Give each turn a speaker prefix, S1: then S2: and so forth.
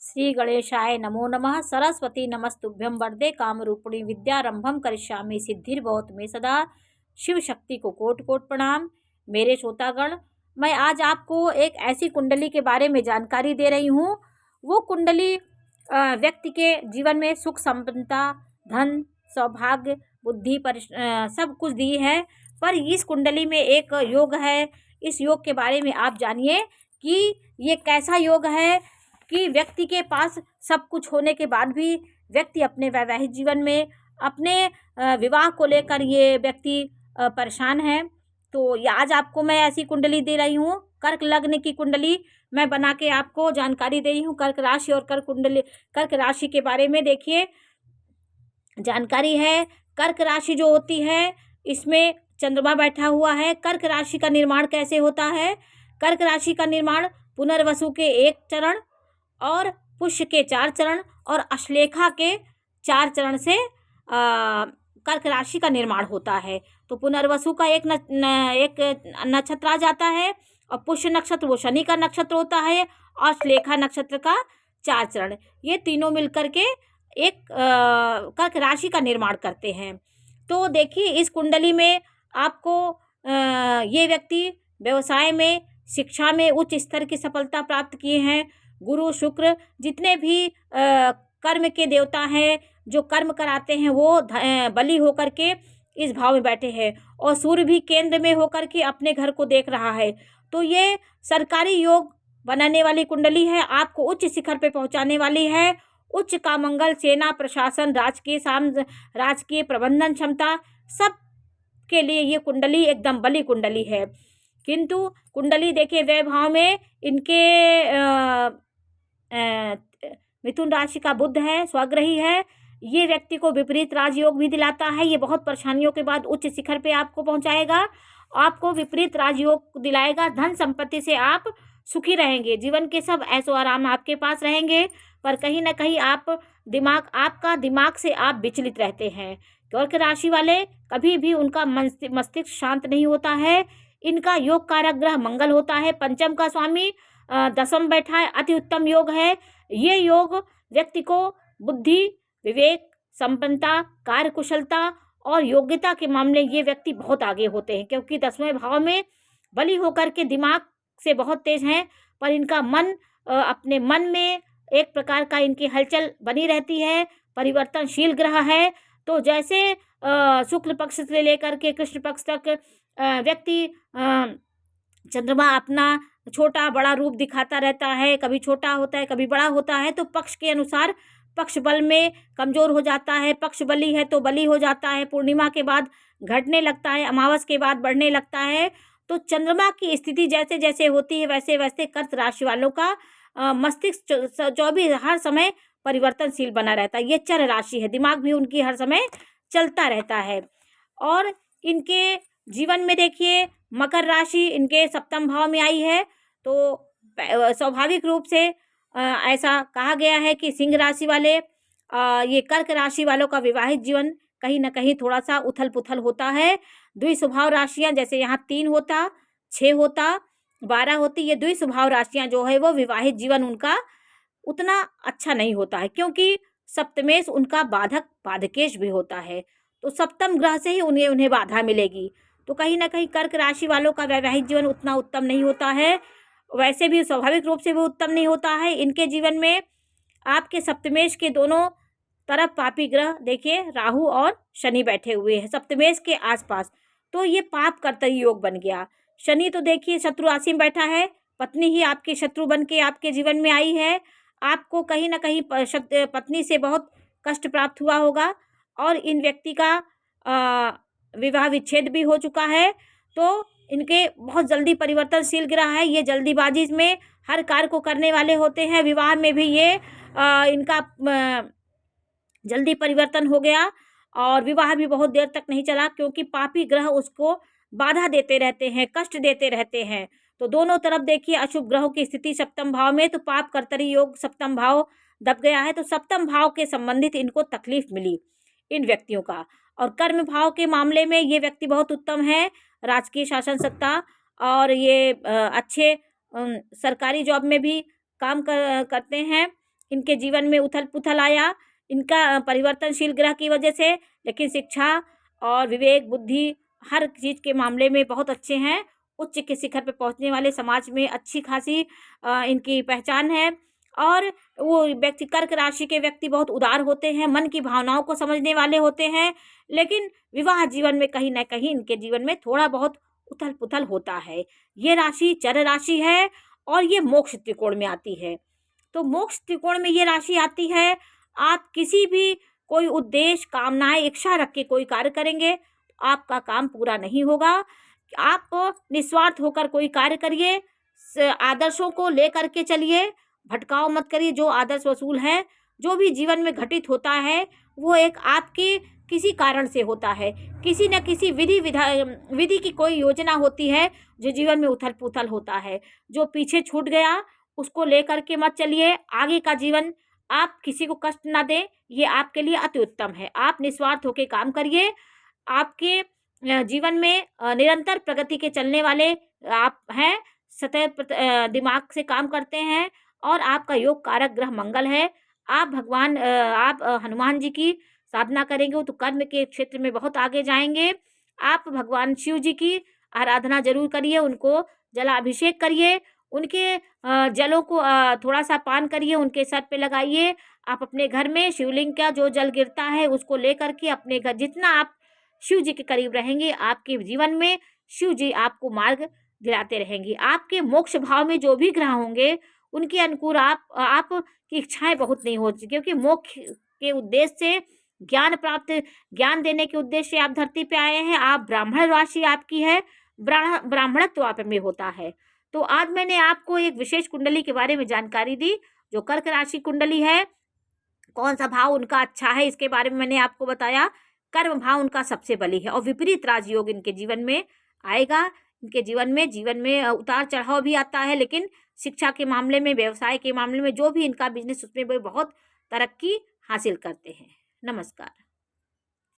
S1: श्री गणेशाय नमो नमः। सरस्वती नमस्तुभ्यं वरदे कामरूपिणी विद्यारंभम करिष्यामि सिद्धिर्भवतु मे सदा। शिव शक्ति को कोटि कोटि प्रणाम। मेरे श्रोतागण, मैं आज आपको एक ऐसी कुंडली के बारे में जानकारी दे रही हूँ। वो कुंडली व्यक्ति के जीवन में सुख संपन्नता, धन, सौभाग्य, बुद्धि सब कुछ दी है। पर इस कुंडली में एक योग है। इस योग के बारे में आप जानिए कि ये कैसा योग है कि व्यक्ति के पास सब कुछ होने के बाद भी व्यक्ति अपने वैवाहिक जीवन में, अपने विवाह को लेकर ये व्यक्ति परेशान है। तो ये आज आपको मैं ऐसी कुंडली दे रही हूँ। कर्क लग्न की कुंडली मैं बना के आपको जानकारी दे रही हूँ। कर्क राशि और कर्क राशि के बारे में देखिए जानकारी है। कर्क राशि जो होती है, इसमें चंद्रमा बैठा हुआ है। कर्क राशि का निर्माण कैसे होता है? कर्क राशि का निर्माण पुनर्वसु के 1 चरण और पुष्य के 4 चरण और अश्लेखा के 4 चरण से कर्क राशि का निर्माण होता है। तो पुनर्वसु का एक नक्षत्र आ जाता है और पुष्य नक्षत्र वो शनि का नक्षत्र होता है और श्लेखा नक्षत्र का 4 चरण, ये तीनों मिलकर के एक कर्क राशि का निर्माण करते हैं। तो देखिए इस कुंडली में आपको ये व्यक्ति व्यवसाय में, शिक्षा में उच्च स्तर की सफलता प्राप्त किए हैं। गुरु शुक्र जितने भी कर्म के देवता हैं, जो कर्म कराते हैं, वो बली होकर के इस भाव में बैठे हैं और सूर्य भी केंद्र में होकर के अपने घर को देख रहा है। तो ये सरकारी योग बनाने वाली कुंडली है, आपको उच्च शिखर पे पहुंचाने वाली है। उच्च का मंगल, सेना, प्रशासन, राजकीय प्रबंधन क्षमता, सब के लिए ये कुंडली एकदम बली कुंडली है। किंतु कुंडली देखिए व्यय भाव में इनके मिथुन राशि का बुध है, स्वग्रही है। ये व्यक्ति को विपरीत राजयोग भी दिलाता है। ये बहुत परेशानियों के बाद उच्च शिखर पे आपको पहुंचाएगा, आपको विपरीत राजयोग दिलाएगा। धन संपत्ति से आप सुखी रहेंगे, जीवन के सब ऐशो आराम आपके पास रहेंगे। पर कहीं ना कहीं आपका दिमाग से आप विचलित रहते हैं। कर्क राशि वाले कभी भी उनका मस्तिष्क शांत नहीं होता है। इनका योग कारक ग्रह मंगल होता है, पंचम का स्वामी 10वीं बैठा है, अति उत्तम योग है। ये योग व्यक्ति को बुद्धि, विवेक, संपन्नता, कार्य कुशलता और योग्यता के मामले ये व्यक्ति बहुत आगे होते हैं, क्योंकि 10वें भाव में बली होकर के दिमाग से बहुत तेज हैं। पर इनका मन, अपने मन में एक प्रकार का इनकी हलचल बनी रहती है, परिवर्तनशील ग्रह है। तो जैसे शुक्ल पक्ष से लेकर के कृष्ण पक्ष तक व्यक्ति चंद्रमा अपना छोटा बड़ा रूप दिखाता रहता है, कभी छोटा होता है, कभी बड़ा होता है। तो पक्ष के अनुसार पक्ष बल में कमजोर हो जाता है। पक्ष बली है तो बली हो जाता है, पूर्णिमा के बाद घटने लगता है, अमावस के बाद बढ़ने लगता है। तो चंद्रमा की स्थिति जैसे जैसे होती है वैसे वैसे कर्क राशि वालों का मस्तिष्क 24 हर समय परिवर्तनशील बना रहता है। ये चर राशि है, दिमाग भी उनकी हर समय चलता रहता है। और इनके जीवन में देखिए मकर राशि इनके 7वें भाव में आई है। तो स्वाभाविक रूप से ऐसा कहा गया है कि सिंह राशि वाले, ये कर्क राशि वालों का विवाहित जीवन कहीं ना कहीं थोड़ा सा उथल पुथल होता है। द्विस्वभाव राशियां, जैसे यहाँ 3 होता, 6 होता, 12 होती, ये द्विस्वभाव राशियां जो है वो विवाहित जीवन उनका उतना अच्छा नहीं होता है, क्योंकि सप्तमेश उनका बाधकेश भी होता है। तो सप्तम ग्रह से ही उन्हें बाधा मिलेगी। तो कहीं ना कहीं कर्क राशि वालों का वैवाहिक जीवन उतना उत्तम नहीं होता है। वैसे भी स्वाभाविक रूप से वो उत्तम नहीं होता है। इनके जीवन में आपके सप्तमेश के दोनों तरफ पापी ग्रह देखिए राहु और शनि बैठे हुए हैं सप्तमेश के आसपास। तो ये पाप कर्तरी योग बन गया। शनि तो देखिए शत्रु राशि में बैठा है, पत्नी ही आपकी शत्रु बन के आपके जीवन में आई है। आपको कहीं ना कहीं पत्नी से बहुत कष्ट प्राप्त हुआ होगा और इन व्यक्ति का विवाह विच्छेद भी हो चुका है। तो इनके बहुत जल्दी परिवर्तनशील ग्रह है। ये जल्दीबाजी में हर कार्य को करने वाले होते हैं। विवाह में भी ये इनका जल्दी परिवर्तन हो गया और विवाह भी बहुत देर तक नहीं चला, क्योंकि पापी ग्रह उसको बाधा देते रहते हैं, कष्ट देते रहते हैं। तो दोनों तरफ देखिए अशुभ ग्रहों की स्थिति 7वें भाव में, तो पाप कर्तरी योग 7वां भाव दब गया है। तो 7वें भाव के संबंधित इनको तकलीफ मिली इन व्यक्तियों का। और कर्म भाव के मामले में ये व्यक्ति बहुत उत्तम है, राजकीय शासन सत्ता और ये अच्छे सरकारी जॉब में भी काम करते हैं। इनके जीवन में उथल पुथल आया इनका परिवर्तनशील ग्रह की वजह से, लेकिन शिक्षा और विवेक बुद्धि हर चीज़ के मामले में बहुत अच्छे हैं। उच्च के शिखर पे पहुंचने वाले, समाज में अच्छी खासी इनकी पहचान है। और वो व्यक्ति, कर्क राशि के व्यक्ति बहुत उदार होते हैं, मन की भावनाओं को समझने वाले होते हैं, लेकिन विवाह जीवन में कहीं ना कहीं इनके जीवन में थोड़ा बहुत उथल पुथल होता है। ये राशि चर राशि है और ये मोक्ष त्रिकोण में आती है। तो मोक्ष त्रिकोण में ये राशि आती है, आप किसी भी कोई उद्देश्य, कामनाएं, इच्छा रख के कोई कार्य करेंगे आपका काम पूरा नहीं होगा। आप निस्वार्थ होकर कोई कार्य करिए, आदर्शों को लेकर के चलिए, भटकाव मत करिए। जो आदर्श वसूल है, जो भी जीवन में घटित होता है वो एक आपके किसी कारण से होता है, किसी न किसी विधि की कोई योजना होती है जो जीवन में उथल पुथल होता है। जो पीछे छूट गया उसको लेकर के मत चलिए। आगे का जीवन आप किसी को कष्ट ना दें, ये आपके लिए अति उत्तम है। आप निस्वार्थ होकर काम करिए। आपके जीवन में निरंतर प्रगति के चलने वाले आप हैं, सतत दिमाग से काम करते हैं और आपका योग कारक ग्रह मंगल है। आप हनुमान जी की साधना करेंगे तो कर्म के क्षेत्र में बहुत आगे जाएंगे। आप भगवान शिव जी की आराधना जरूर करिए, उनको जलाभिषेक करिए, उनके जलों को थोड़ा सा पान करिए, उनके सर पे लगाइए। आप अपने घर में शिवलिंग का जो जल गिरता है उसको लेकर के अपने घर, जितना आप शिव जी के करीब रहेंगे आपके जीवन में शिव जी आपको मार्ग दिलाते रहेंगे। आपके मोक्ष भाव में जो भी ग्रह होंगे उनके अनुकूल आपकी इच्छाएं बहुत नहीं होती, क्योंकि मोक्ष के उद्देश्य से ज्ञान देने के उद्देश्य से आप धरती पे आए हैं। आप ब्राह्मण राशि आपकी है, ब्राह्मणत्व आप में होता है। तो आज मैंने आपको एक विशेष कुंडली के बारे में जानकारी दी, जो कर्क राशि कुंडली है, कौन सा भाव उनका अच्छा है इसके बारे में मैंने आपको बताया। कर्म भाव उनका सबसे बली है और विपरीत राजयोग इनके जीवन में आएगा। इनके जीवन में उतार चढ़ाव भी आता है, लेकिन शिक्षा के मामले में, व्यवसाय के मामले में, जो भी इनका बिजनेस उसमें वो बहुत तरक्की हासिल करते हैं। नमस्कार।